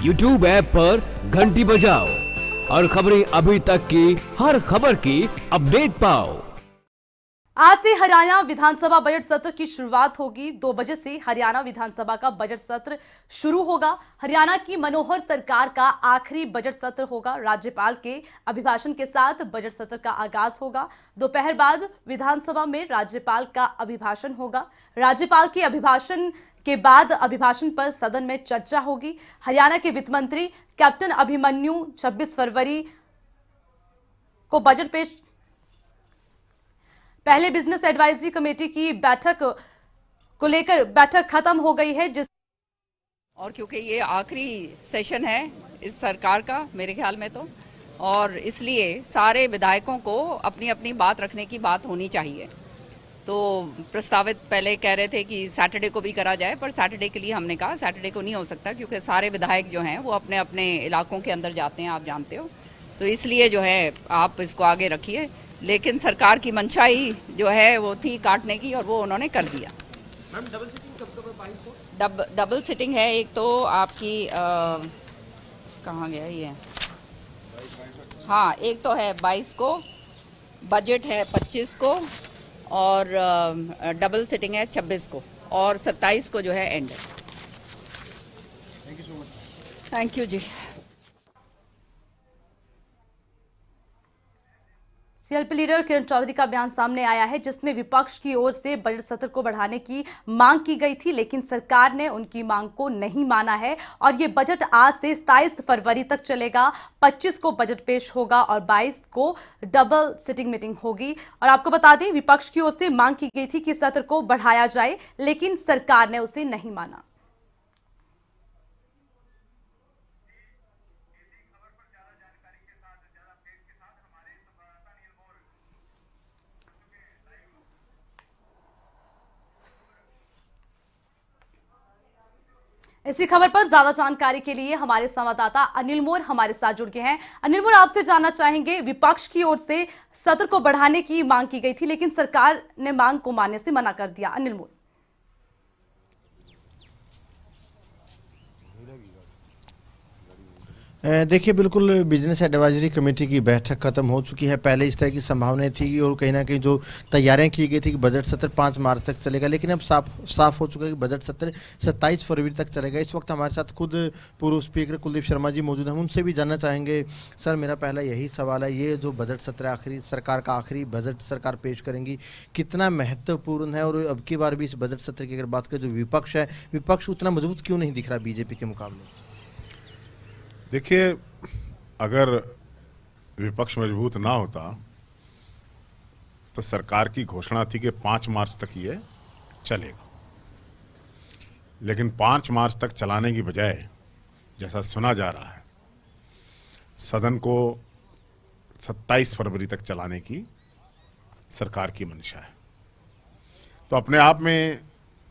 YouTube app पर घंटी बजाओ और खबरें अभी तक की हर खबर की अपडेट पाओ। आज से हरियाणा विधानसभा बजट सत्र की शुरुआत होगी। 2 बजे से हरियाणा विधानसभा का बजट सत्र शुरू होगा। हरियाणा की मनोहर सरकार का आखिरी बजट सत्र होगा। राज्यपाल के अभिभाषण के साथ बजट सत्र का आगाज होगा। दोपहर बाद विधानसभा में राज्यपाल का अभिभाषण होगा। राज्यपाल के अभिभाषण के बाद अभिभाषण पर सदन में चर्चा होगी। हरियाणा के वित्त मंत्री कैप्टन अभिमन्यु 26 फरवरी को बजट पेश पहले बिजनेस एडवाइजरी कमेटी की बैठक को लेकर बैठक खत्म हो गई है और क्योंकि ये आखिरी सेशन है इस सरकार का मेरे ख्याल में तो, और इसलिए सारे विधायकों को अपनी अपनी बात रखने की बात होनी चाहिए। तो प्रस्तावित पहले कह रहे थे कि सैटरडे को भी करा जाए, पर सैटरडे के लिए हमने कहा सैटरडे को नहीं हो सकता क्योंकि सारे विधायक जो हैं वो अपने अपने इलाकों के अंदर जाते हैं, आप जानते हो। तो इसलिए जो है आप इसको आगे रखिए, लेकिन सरकार की मंशा ही जो है वो थी काटने की और वो उन्होंने कर दिया। मैम डबल सिटिंग कब कब है 22 को? डबल सिटिंग है एक तो आपकी कहाँ गया ये, हाँ एक तो है 22 को, बजट है 25 को और डबल सिटिंग है 26 को और 27 को जो है एंड है। Thank you so much. Thank you जी। सीएलपी लीडर किरण चौधरी का बयान सामने आया है जिसमें विपक्ष की ओर से बजट सत्र को बढ़ाने की मांग की गई थी, लेकिन सरकार ने उनकी मांग को नहीं माना है और ये बजट आज से 27 फरवरी तक चलेगा। 25 को बजट पेश होगा और 22 को डबल सिटिंग मीटिंग होगी। और आपको बता दें विपक्ष की ओर से मांग की गई थी कि सत्र को बढ़ाया जाए, लेकिन सरकार ने उसे नहीं माना। इसी खबर पर ज्यादा जानकारी के लिए हमारे संवाददाता अनिल मोर हमारे साथ जुड़ गए हैं। अनिल मोर, आपसे जानना चाहेंगे, विपक्ष की ओर से सत्र को बढ़ाने की मांग की गई थी लेकिन सरकार ने मांग को मानने से मना कर दिया। अनिल मोर। देखिए, बिल्कुल बिजनेस एडवाइजरी कमेटी की बैठक खत्म हो चुकी है। पहले इस तरह की संभावनाएं थी और कहीं ना कहीं जो तैयारियां की गई थी कि बजट सत्र 5 मार्च तक चलेगा, लेकिन अब साफ हो चुका है कि बजट सत्र 27 फरवरी तक चलेगा। इस वक्त हमारे साथ खुद पूर्व स्पीकर कुलदीप शर्मा जी मौजूद हैं। हम उनसे भी जानना चाहेंगे। सर, मेरा पहला यही सवाल है, ये जो बजट सत्र आखिरी सरकार का आखिरी बजट सरकार पेश करेंगी, कितना महत्वपूर्ण है? और अब की बार भी इस बजट सत्र की अगर बात करें, जो विपक्ष है, विपक्ष उतना मजबूत क्यों नहीं दिख रहा बीजेपी के मुकाबले? देखिए, अगर विपक्ष मजबूत ना होता तो सरकार की घोषणा थी कि 5 मार्च तक ये चलेगा, लेकिन 5 मार्च तक चलाने की बजाय जैसा सुना जा रहा है सदन को 27 फरवरी तक चलाने की सरकार की मंशा है। तो अपने आप में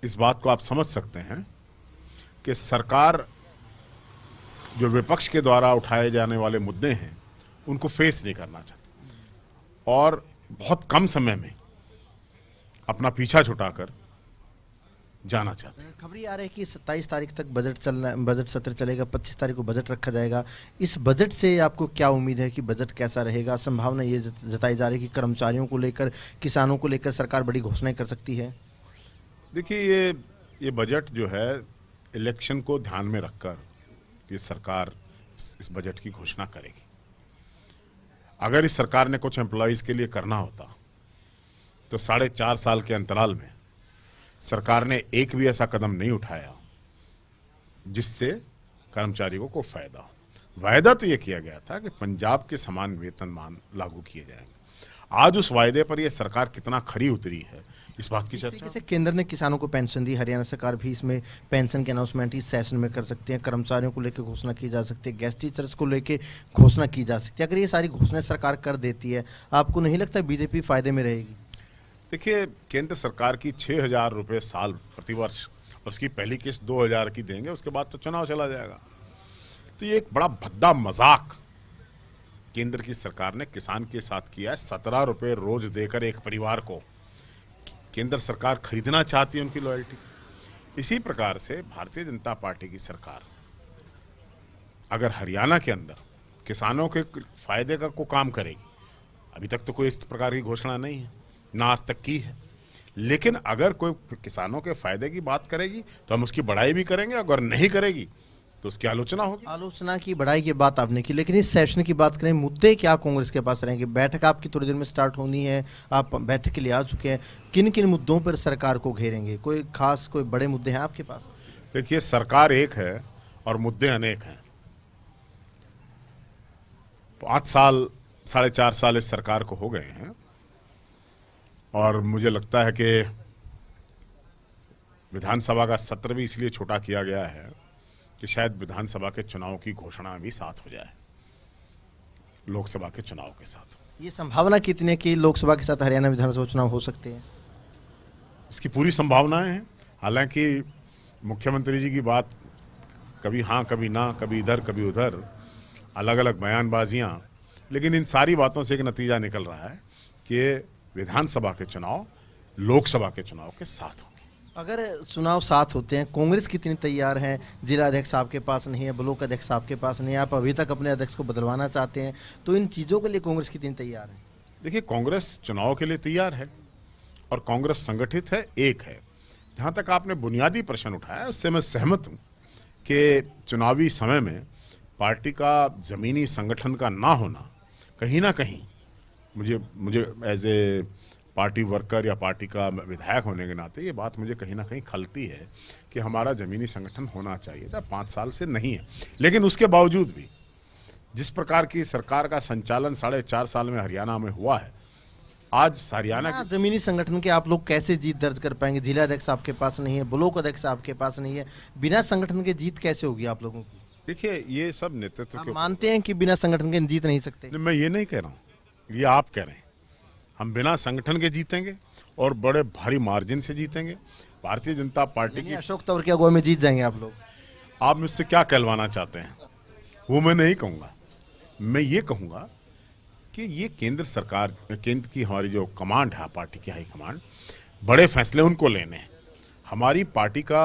इस बात को आप समझ सकते हैं कि सरकार जो विपक्ष के द्वारा उठाए जाने वाले मुद्दे हैं उनको फेस नहीं करना चाहती और बहुत कम समय में अपना पीछा छुटाकर जाना चाहते हैं। खबर आ रही है कि 27 तारीख तक बजट सत्र चलेगा, 25 तारीख को बजट रखा जाएगा। इस बजट से आपको क्या उम्मीद है कि बजट कैसा रहेगा? संभावना ये जताई जा रही है कि कर्मचारियों को लेकर, किसानों को लेकर सरकार बड़ी घोषणाएं कर सकती है। देखिए, ये बजट जो है इलेक्शन को ध्यान में रखकर ये सरकार इस बजट की घोषणा करेगी। अगर इस सरकार ने कुछ एम्प्लॉयज़ के लिए करना होता तो 4.5 साल के अंतराल में सरकार ने एक भी ऐसा कदम नहीं उठाया जिससे कर्मचारियों को फायदा हो। वायदा तो ये किया गया था कि पंजाब के समान वेतनमान लागू किए जाएंगे। आज उस वायदे पर यह सरकार कितना खरी उतरी है, इस बात की चर्चा। जैसे केंद्र ने किसानों को पेंशन दी, हरियाणा सरकार भी इसमें पेंशन की अनाउंसमेंट इस सेशन में कर सकती है। कर्मचारियों को लेकर घोषणा की जा सकती है, गेस्ट टीचर्स को लेकर घोषणा की जा सकती है। अगर ये सारी घोषणाएं सरकार कर देती है, आपको नहीं लगता बीजेपी फायदे में रहेगी? देखिए, केंद्र सरकार की 6,000 रुपये साल प्रतिवर्ष, उसकी पहली किस्त 2,000 की देंगे, उसके बाद तो चुनाव चला जाएगा। तो ये एक बड़ा भद्दा मजाक केंद्र की सरकार ने किसान के साथ किया है। 17 रुपये रोज देकर एक परिवार को केंद्र सरकार खरीदना चाहती है उनकी लॉयल्टी। इसी प्रकार से भारतीय जनता पार्टी की सरकार अगर हरियाणा के अंदर किसानों के फायदे का को काम करेगी, अभी तक तो कोई इस प्रकार की घोषणा नहीं है, ना आज तक की है, लेकिन अगर कोई किसानों के फायदे की बात करेगी तो हम उसकी बड़ाई भी करेंगे, अगर नहीं करेगी तो उसकी आलोचना होगी। आलोचना की बढ़ाई की बात आपने की, लेकिन इस सेशन की बात करें, मुद्दे क्या कांग्रेस के पास रहेंगे? बैठक आपकी थोड़ी देर में स्टार्ट होनी है, आप बैठक के लिए आ चुके हैं, किन किन मुद्दों पर सरकार को घेरेंगे? कोई खास कोई बड़े मुद्दे हैं आपके पास? देखिए, सरकार एक है और मुद्दे अनेक हैं। 5 साल 4.5 साल इस सरकार को हो गए हैं और मुझे लगता है कि विधानसभा का सत्र भी इसलिए छोटा किया गया है कि शायद विधानसभा के चुनाव की घोषणा भी साथ हो जाए लोकसभा के चुनाव के साथ। ये संभावना कितनी है कि लोकसभा के साथ हरियाणा विधानसभा चुनाव हो सकते हैं? इसकी पूरी संभावनाएं हैं। हालांकि मुख्यमंत्री जी की बात कभी हाँ कभी ना, कभी इधर कभी उधर, अलग अलग बयानबाजियां, लेकिन इन सारी बातों से एक नतीजा निकल रहा है कि विधानसभा के चुनाव लोकसभा के चुनाव के साथ होंगे। अगर चुनाव साथ होते हैं, कांग्रेस कितनी तैयार है? जिला अध्यक्ष आपके पास नहीं है, ब्लॉक अध्यक्ष आपके पास नहीं है, आप अभी तक अपने अध्यक्ष को बदलवाना चाहते हैं, तो इन चीज़ों के लिए कांग्रेस कितनी तैयार है? देखिए, कांग्रेस चुनाव के लिए तैयार है और कांग्रेस संगठित है, एक है। जहाँ तक आपने बुनियादी प्रश्न उठाया उससे मैं सहमत हूँ कि चुनावी समय में पार्टी का ज़मीनी संगठन का ना होना कहीं ना कहीं मुझे एज ए पार्टी वर्कर या पार्टी का विधायक होने के नाते ये बात मुझे कहीं ना कहीं खलती है कि हमारा ज़मीनी संगठन होना चाहिए था। 5 साल से नहीं है, लेकिन उसके बावजूद भी जिस प्रकार की सरकार का संचालन 4.5 साल में हरियाणा में हुआ है, आज हरियाणा की जमीनी संगठन के आप लोग कैसे जीत दर्ज कर पाएंगे? जिला अध्यक्ष आपके पास नहीं है, ब्लॉक अध्यक्ष आपके पास नहीं है, बिना संगठन के जीत कैसे होगी आप लोगों की? देखिए, ये सब नेतृत्व के मानते हैं कि बिना संगठन के जीत नहीं सकते? मैं ये नहीं कह रहा हूँ, ये आप कह रहे हैं। हम बिना संगठन के जीतेंगे और बड़े भारी मार्जिन से जीतेंगे। भारतीय जनता पार्टी की अशोक तंवर की अगुवाई में जीत जाएंगे आप लोग? आप मुझसे क्या कहलवाना चाहते हैं वो मैं नहीं कहूँगा। मैं ये कहूँगा कि ये केंद्र सरकार, केंद्र की हमारी जो कमांड है, पार्टी की हाई कमांड, बड़े फैसले उनको लेने हैं। हमारी पार्टी का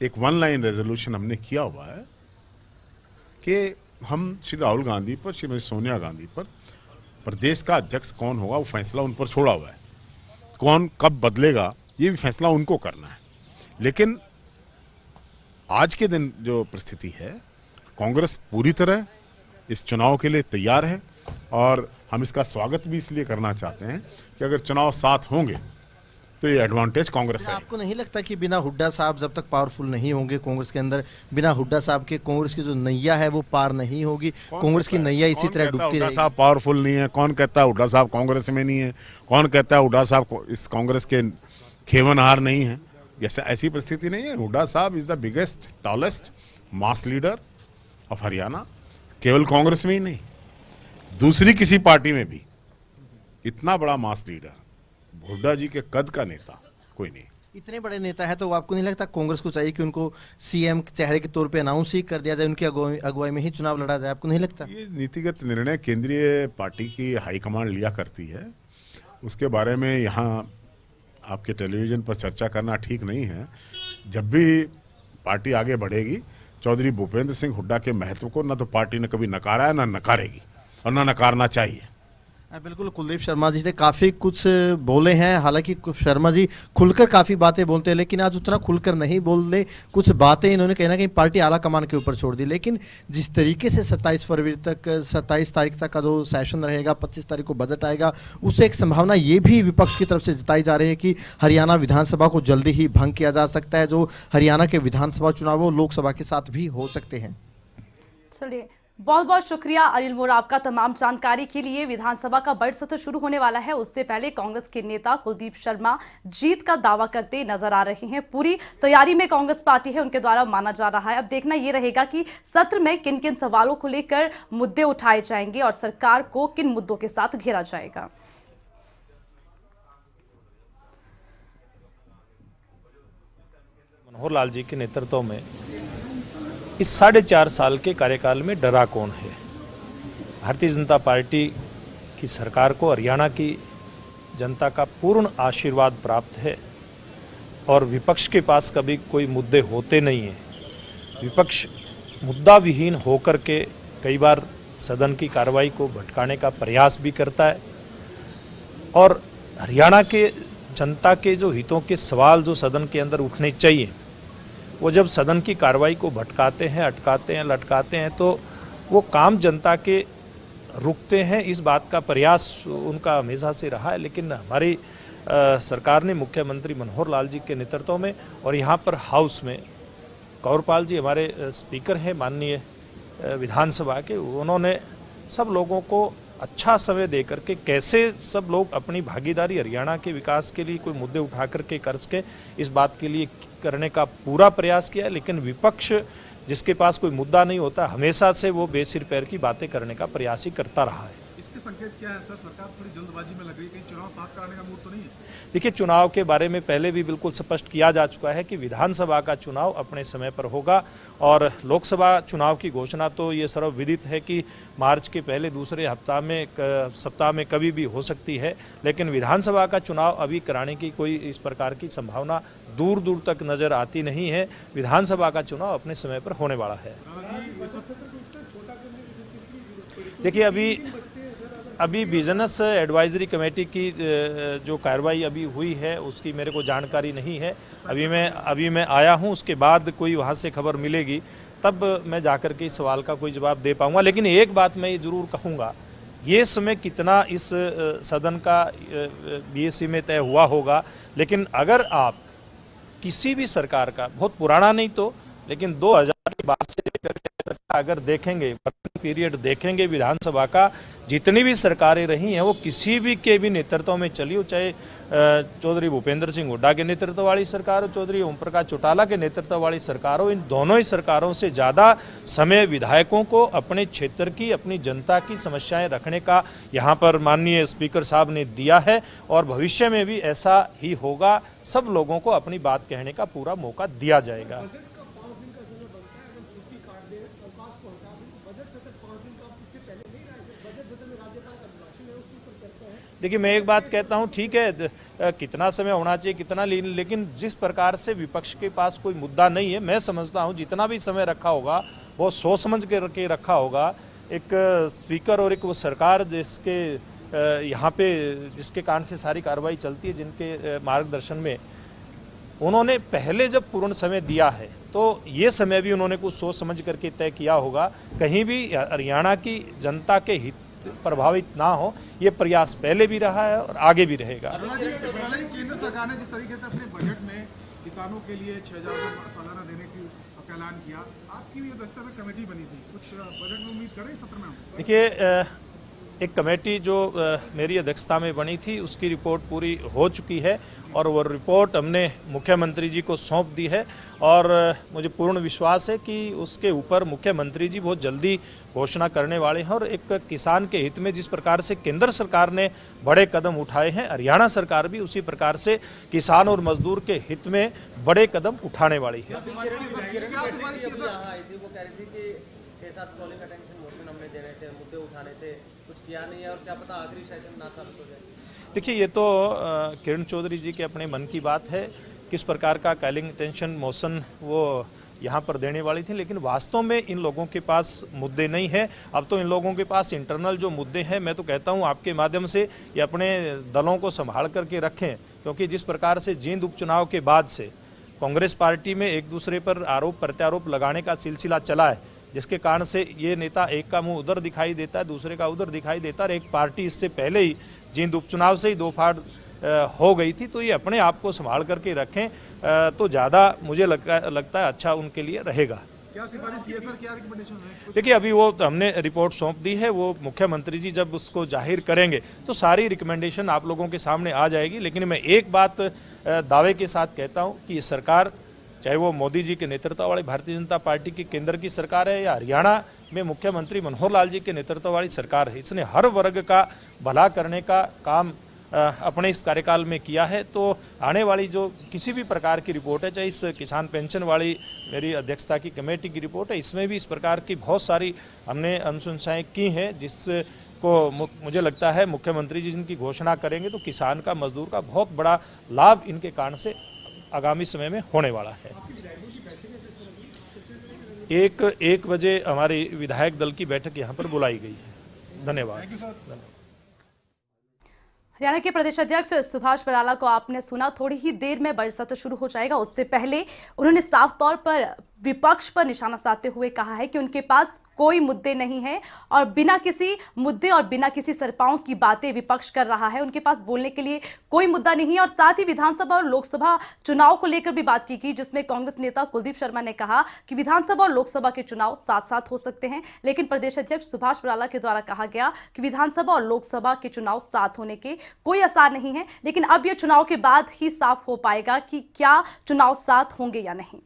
एक 1 लाइन रेजोल्यूशन हमने किया हुआ है कि हम श्री राहुल गांधी पर, श्रीमती सोनिया गांधी पर प्रदेश का अध्यक्ष कौन होगा वो फैसला उन पर छोड़ा हुआ है। कौन कब बदलेगा ये भी फैसला उनको करना है। लेकिन आज के दिन जो परिस्थिति है, कांग्रेस पूरी तरह इस चुनाव के लिए तैयार है और हम इसका स्वागत भी इसलिए करना चाहते हैं कि अगर चुनाव साथ होंगे तो ये एडवांटेज कांग्रेस है। आपको नहीं लगता कि बिना हुड्डा साहब जब तक पावरफुल नहीं होंगे कांग्रेस के अंदर, बिना हुड्डा साहब के कांग्रेस की जो नैया है वो पार नहीं होगी? कांग्रेस की नैया इसी तरह डूबती रहेगी। हुड्डा साहब पावरफुल नहीं है? कौन कहता है हुड्डा साहब कांग्रेस में नहीं है? कौन कहता है हुड्डा साहब इस कांग्रेस के खेवनहार नहीं है? जैसे ऐसी परिस्थिति नहीं है। हुड्डा साहब is the biggest, tallest mass leader of Haryana. केवल कांग्रेस में ही नहीं, दूसरी किसी पार्टी में भी इतना बड़ा मास लीडर, हुड्डा जी के कद का नेता कोई नहीं। इतने बड़े नेता है तो आपको नहीं लगता कांग्रेस को चाहिए कि उनको सीएम चेहरे के तौर पे अनाउंस ही कर दिया जाए, उनकी अगुवाई में ही चुनाव लड़ा जाए? आपको नहीं लगता? ये नीतिगत निर्णय केंद्रीय पार्टी की हाईकमांड लिया करती है, उसके बारे में यहाँ आपके टेलीविज़न पर चर्चा करना ठीक नहीं है। जब भी पार्टी आगे बढ़ेगी, चौधरी भूपेंद्र सिंह हुड्डा के महत्व को न तो पार्टी ने कभी नकारा है, न नकारेगी और न नकारना चाहिए। बिल्कुल, कुलदीप शर्मा जी ने काफ़ी कुछ बोले हैं। हालांकि शर्मा जी खुलकर काफ़ी बातें बोलते हैं, लेकिन आज उतना खुलकर नहीं बोले। कुछ बातें इन्होंने कहीं ना कहीं पार्टी आला कमान के ऊपर छोड़ दी। लेकिन जिस तरीके से 27 फरवरी तक, 27 तारीख तक का जो सेशन रहेगा, 25 तारीख को बजट आएगा, उससे एक संभावना ये भी विपक्ष की तरफ से जताई जा रही है कि हरियाणा विधानसभा को जल्दी ही भंग किया जा सकता है। जो हरियाणा के विधानसभा चुनाव वो लोकसभा के साथ भी हो सकते हैं। चलिए, बहुत बहुत शुक्रिया अनिल मोर आपका तमाम जानकारी के लिए। विधानसभा का बजट सत्र शुरू होने वाला है, उससे पहले कांग्रेस के नेता कुलदीप शर्मा जीत का दावा करते नजर आ रहे हैं। पूरी तैयारी में कांग्रेस पार्टी है, उनके द्वारा माना जा रहा है। अब देखना यह रहेगा कि सत्र में किन किन सवालों को लेकर मुद्दे उठाए जाएंगे और सरकार को किन मुद्दों के साथ घेरा जाएगा। मनोहर लाल जी के नेतृत्व में इस 4.5 साल के कार्यकाल में डरा कौन है? भारतीय जनता पार्टी की सरकार को हरियाणा की जनता का पूर्ण आशीर्वाद प्राप्त है और विपक्ष के पास कभी कोई मुद्दे होते नहीं हैं। विपक्ष मुद्दा विहीन होकर के कई बार सदन की कार्रवाई को भटकाने का प्रयास भी करता है और हरियाणा के जनता के जो हितों के सवाल जो सदन के अंदर उठने चाहिए वो जब सदन की कार्रवाई को भटकाते हैं, अटकाते हैं, लटकाते हैं तो वो काम जनता के रुकते हैं। इस बात का प्रयास उनका हमेशा से रहा है। लेकिन हमारी सरकार ने मुख्यमंत्री मनोहर लाल जी के नेतृत्व में और यहाँ पर हाउस में कौरपाल जी हमारे स्पीकर हैं माननीय विधानसभा के, उन्होंने सब लोगों को अच्छा समय दे करके कैसे सब लोग अपनी भागीदारी हरियाणा के विकास के लिए कोई मुद्दे उठा करके कर सके इस बात के लिए करने का पूरा प्रयास किया है। लेकिन विपक्ष जिसके पास कोई मुद्दा नहीं होता हमेशा से वो बेसिर पैर की बातें करने का प्रयास ही करता रहा है। इसके संकेत क्या है सर? सरकार थोड़ी जल्दबाजी में लग रही है, कहीं चुनाव पास कराने का मूड तो नहीं है? देखिए, चुनाव के बारे में पहले भी बिल्कुल स्पष्ट किया जा चुका है कि विधानसभा का चुनाव अपने समय पर होगा और लोकसभा चुनाव की घोषणा तो ये सर्वविदित है कि मार्च के पहले दूसरे सप्ताह में कभी भी हो सकती है। लेकिन विधानसभा का चुनाव अभी कराने की कोई इस प्रकार की संभावना दूर दूर तक नजर आती नहीं है। विधानसभा का चुनाव अपने समय पर होने वाला है। देखिए, अभी बिजनेस एडवाइजरी कमेटी की जो कार्रवाई अभी हुई है उसकी मेरे को जानकारी नहीं है। अभी मैं आया हूं, उसके बाद कोई वहां से खबर मिलेगी तब मैं जाकर के इस सवाल का कोई जवाब दे पाऊंगा। लेकिन एक बात मैं ये जरूर कहूंगा, ये समय कितना इस सदन का बीएससी में तय हुआ होगा, लेकिन अगर आप किसी भी सरकार का बहुत पुराना नहीं तो लेकिन 2000 के बाद से अगर देखेंगे पीरियड देखेंगे विधानसभा का, जितनी भी सरकारें रही हैं वो किसी भी के भी नेतृत्व में चली हो, चाहे चौधरी भूपेंद्र सिंह हुड्डा के नेतृत्व वाली सरकार हो, चौधरी ओम प्रकाश चौटाला के नेतृत्व वाली सरकार हो, इन दोनों ही सरकारों से ज़्यादा समय विधायकों को अपने क्षेत्र की अपनी जनता की समस्याएं रखने का यहाँ पर माननीय स्पीकर साहब ने दिया है और भविष्य में भी ऐसा ही होगा। सब लोगों को अपनी बात कहने का पूरा मौका दिया जाएगा। देखिए, मैं एक बात कहता हूं, ठीक है कितना समय होना चाहिए कितना, लेकिन जिस प्रकार से विपक्ष के पास कोई मुद्दा नहीं है, मैं समझता हूं जितना भी समय रखा होगा वो सोच समझ के रखा होगा। एक स्पीकर और एक वो सरकार जिसके यहाँ पे जिसके कारण से सारी कार्रवाई चलती है, जिनके मार्गदर्शन में उन्होंने पहले जब पूर्ण समय दिया है तो ये समय भी उन्होंने कुछ सोच समझ करके तय किया होगा। कहीं भी हरियाणा की जनता के हित प्रभावित ना हो, ये प्रयास पहले भी रहा है और आगे भी रहेगा। केंद्र सरकार ने जिस तरीके से अपने बजट में किसानों के लिए 6000 सालाना देने की ऐलान किया, आपकी भी अध्यक्षता में कमेटी बनी थी, कुछ बजट में उम्मीद करें सत्र में? देखिए, एक कमेटी जो मेरी अध्यक्षता में बनी थी उसकी रिपोर्ट पूरी हो चुकी है और वो रिपोर्ट हमने मुख्यमंत्री जी को सौंप दी है और मुझे पूर्ण विश्वास है कि उसके ऊपर मुख्यमंत्री जी बहुत जल्दी घोषणा करने वाले हैं। और एक किसान के हित में जिस प्रकार से केंद्र सरकार ने बड़े कदम उठाए हैं, हरियाणा सरकार भी उसी प्रकार से किसान और मजदूर के हित में बड़े कदम उठाने वाली है। मुद्दे उठाने थे, कुछ किया नहीं है और क्या पता आखिरी सेशन ना साबित हो जाए। देखिए, ये तो किरण चौधरी जी के अपने मन की बात है, किस प्रकार का कॉलिंग अटेंशन मोशन वो यहाँ पर देने वाली थी, लेकिन वास्तव में इन लोगों के पास मुद्दे नहीं है। अब तो इन लोगों के पास इंटरनल जो मुद्दे हैं, मैं तो कहता हूँ आपके माध्यम से ये अपने दलों को संभाल करके रखें, क्योंकि जिस प्रकार से जींद उपचुनाव के बाद से कांग्रेस पार्टी में एक दूसरे पर आरोप प्रत्यारोप लगाने का सिलसिला चला है, जिसके कारण से ये नेता एक का मुंह उधर दिखाई देता है, दूसरे का उधर दिखाई देता है। एक पार्टी इससे पहले ही जींद उपचुनाव से ही दो फाड़ हो गई थी, तो ये अपने आप को संभाल करके रखें तो ज़्यादा मुझे लगता है अच्छा उनके लिए रहेगा। क्या सिफारिश की है सर, क्या रिकमेंडेशन है? देखिए, अभी वो हमने रिपोर्ट सौंप दी है, वो मुख्यमंत्री जी जब उसको जाहिर करेंगे तो सारी रिकमेंडेशन आप लोगों के सामने आ जाएगी। लेकिन मैं एक बात दावे के साथ कहता हूँ कि ये सरकार, चाहे वो मोदी जी के नेतृत्व वाली भारतीय जनता पार्टी की केंद्र की सरकार है या हरियाणा में मुख्यमंत्री मनोहर लाल जी के नेतृत्व वाली सरकार है, इसने हर वर्ग का भला करने का काम अपने इस कार्यकाल में किया है। तो आने वाली जो किसी भी प्रकार की रिपोर्ट है, चाहे इस किसान पेंशन वाली मेरी अध्यक्षता की कमेटी की रिपोर्ट है, इसमें भी इस प्रकार की बहुत सारी हमने अनुशंसाएं की हैं, जिसको मुझे लगता है मुख्यमंत्री जी जिनकी घोषणा करेंगे तो किसान का, मजदूर का बहुत बड़ा लाभ इनके कारण से आगामी समय में होने वाला है। 1 बजे हमारी विधायक दल की बैठक यहाँ पर बुलाई गई है। धन्यवाद। हरियाणा के प्रदेश अध्यक्ष सुभाष बराला को आपने सुना। थोड़ी ही देर में बजट सत्र शुरू हो जाएगा, उससे पहले उन्होंने साफ तौर पर विपक्ष पर निशाना साधते हुए कहा है कि उनके पास कोई मुद्दे नहीं है और बिना किसी मुद्दे और बिना किसी सरपाओं की बातें विपक्ष कर रहा है। उनके पास बोलने के लिए कोई मुद्दा नहीं है। और साथ ही विधानसभा और लोकसभा चुनाव को लेकर भी बात की गई, जिसमें कांग्रेस नेता कुलदीप शर्मा ने कहा कि विधानसभा और लोकसभा के चुनाव साथ साथ हो सकते हैं, लेकिन प्रदेश अध्यक्ष सुभाष बराला के द्वारा कहा गया कि विधानसभा और लोकसभा के चुनाव साथ होने के कोई आसार नहीं है। लेकिन अब यह चुनाव के बाद ही साफ हो पाएगा कि क्या चुनाव साथ होंगे या नहीं।